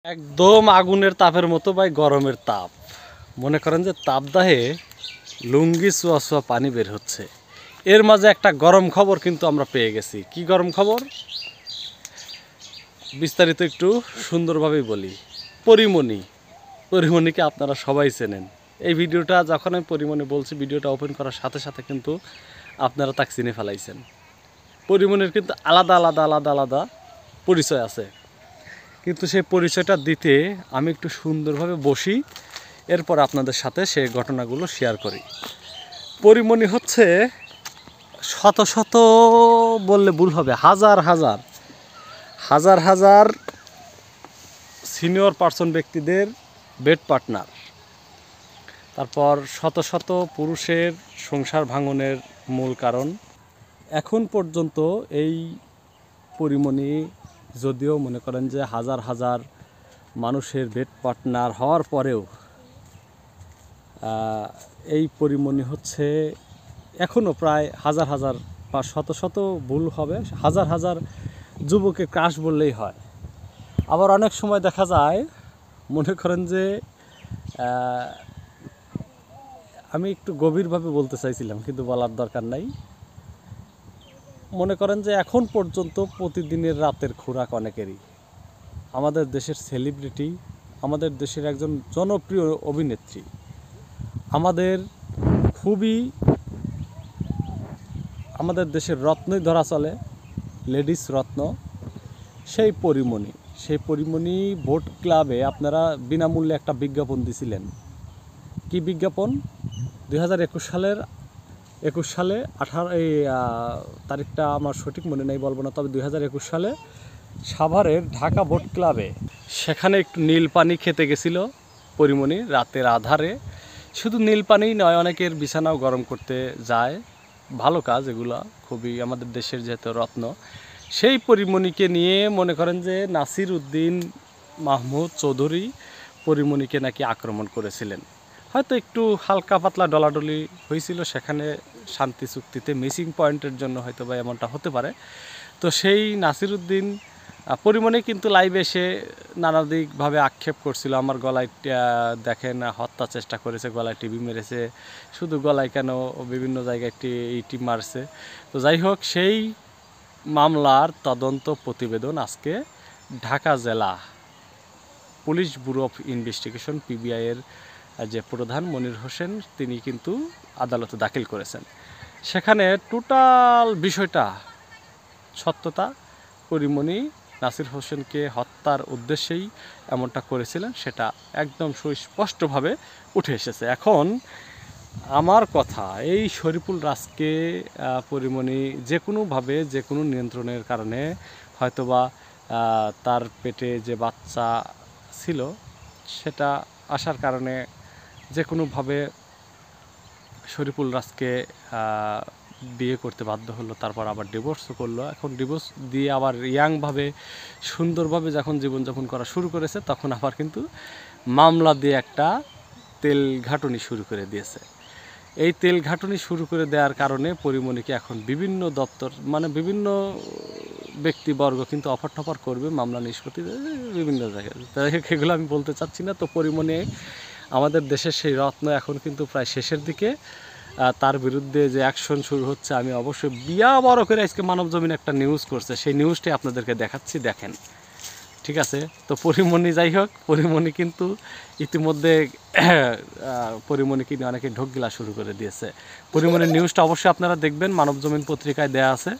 একদম আগুনের তাপের মতো ভাই, গরমের তাপ। মনে করেন যে তাপদাহে লুঙ্গি চুয়া চুয়া পানি বের হচ্ছে। এর মাঝে একটা গরম খবর কিন্তু আমরা পেয়ে গেছি। কি গরম খবর? বিস্তারিত একটু সুন্দরভাবেই বলি। পরিমণিকে আপনারা সবাই চেনেন। এই ভিডিওটা যখন আমি পরিমণি বলছি, ভিডিওটা ওপেন করার সাথে সাথে কিন্তু আপনারা তাকে চিনে ফেলাইছেন। পরিমণির কিন্তু আলাদা আলাদা আলাদা আলাদা পরিচয় আছে, কিন্তু সেই পরিচয়টা দিতে আমি একটু সুন্দরভাবে বসি, এরপর আপনাদের সাথে সেই ঘটনাগুলো শেয়ার করি। পরিমণি হচ্ছে শত শত বললে ভুল হবে, হাজার হাজার হাজার হাজার সিনিয়র পার্সন ব্যক্তিদের বেড পার্টনার। তারপর শত শত পুরুষের সংসার ভাঙনের মূল কারণ। এখন পর্যন্ত এই পরিমণি যদিও মনে করেন যে হাজার হাজার মানুষের বেড পার্টনার হওয়ার পরেও এই পরিমণি হচ্ছে এখনও প্রায় হাজার হাজার বা শত শত ভুল হবে, হাজার হাজার যুবকের ক্রাশ বললেই হয়। আবার অনেক সময় দেখা যায়, মনে করেন যে আমি একটু গভীরভাবে বলতে চাইছিলাম কিন্তু বলার দরকার নাই। মনে করেন যে এখন পর্যন্ত প্রতিদিনের রাতের খোরাক অনেকেরই। আমাদের দেশের সেলিব্রিটি, আমাদের দেশের একজন জনপ্রিয় অভিনেত্রী, আমাদের আমাদের দেশের রত্নই ধরা চলে, লেডিস রত্ন, সেই পরিমণি ভোট ক্লাবে আপনারা বিনামূল্যে একটা বিজ্ঞাপন দিছিলেন। কি বিজ্ঞাপন? 2021 সালে 18 তারিখটা আমার সঠিক মনে নেই, বলবো না, তবে 2021 সালে সাভারের ঢাকা ভোট ক্লাবে সেখানে একটু নীল পানি খেতে গেছিল পরিমণি রাতের আধারে। শুধু নীল পানিই নয়, অনেকের বিছানাও গরম করতে যায়। ভালো কাজ এগুলা, খুবই আমাদের দেশের যেহেতু রত্ন। সেই পরিমণিকে নিয়ে মনে করেন যে নাসির উদ্দিন মাহমুদ চৌধুরী পরিমণিকে নাকি আক্রমণ করেছিলেন। হয়তো একটু হালকা পাতলা ডলাডলি হয়েছিল সেখানে, শান্তি চুক্তিতে মিসিং পয়েন্টের জন্য হয়তো বা এমনটা হতে পারে। তো সেই নাসির উদ্দিন পরিমণি কিন্তু লাইভে এসে নানাদিকভাবে আক্ষেপ করছিল, আমার গলায় দেখেন হত্যা চেষ্টা করেছে, গলায় টিভি মেরেছে, শুধু গলায় কেন বিভিন্ন জায়গায় ইটি মারছে। তো যাই হোক, সেই মামলার তদন্ত প্রতিবেদন আজকে ঢাকা জেলা পুলিশ ব্যুরো অফ ইনভেস্টিগেশন পিবিআইয়ের যে প্রধান মনির হোসেন তিনি কিন্তু আদালতে দাখিল করেছেন। সেখানে টোটাল বিষয়টা সত্যতা, পরিমণি নাসির হোসেনকে হত্যার উদ্দেশ্যেই এমনটা করেছিলেন সেটা একদম সুস্পষ্টভাবে উঠে এসেছে। এখন আমার কথা, এই শরীফুল রাজকে পরিমণি যে কোনোভাবে যে কোনো নিয়ন্ত্রণের কারণে হয়তোবা তার পেটে যে বাচ্চা ছিল সেটা আসার কারণে যে কোনোভাবে শরীফুল রাজকে বিয়ে করতে বাধ্য হলো, তারপর আবার ডিভোর্সও করলো। এখন ডিভোর্স দিয়ে আবার ইয়াংভাবে সুন্দরভাবে যখন জীবনযাপন করা শুরু করেছে, তখন আবার কিন্তু মামলা দিয়ে একটা তেল ঘাটুনি শুরু করে দিয়েছে। এই তেল ঘাটুনি শুরু করে দেওয়ার কারণে পরিমণিকে এখন বিভিন্ন দপ্তর, মানে বিভিন্ন ব্যক্তিবর্গ কিন্তু অফার টফার করবে মামলা নিষ্পত্তি বিভিন্ন জায়গায়। এগুলো আমি বলতে চাচ্ছি না। তো পরিমণি আমাদের দেশের সেই রত্ন এখন কিন্তু প্রায় শেষের দিকে। তার বিরুদ্ধে যে অ্যাকশন শুরু হচ্ছে, আমি অবশ্যই বিয়া বড় করে আজকে মানব জমিন একটা নিউজ করছে, সেই নিউজটাই আপনাদেরকে দেখাচ্ছি, দেখেন, ঠিক আছে? তো পরিমণি, যাই হোক, পরিমণি কিন্তু ইতিমধ্যে পরিমণিকে নিয়ে অনেকে ঢোক গিলা শুরু করে দিয়েছে। পরিমণির নিউজটা অবশ্যই আপনারা দেখবেন, মানব জমিন পত্রিকায় দেয়া আছে।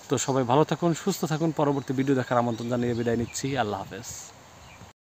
তো সবাই ভালো থাকুন, সুস্থ থাকুন। পরবর্তী ভিডিও দেখার আমন্ত্রণ জানিয়ে বিদায় নিচ্ছি। আল্লাহ হাফেজ।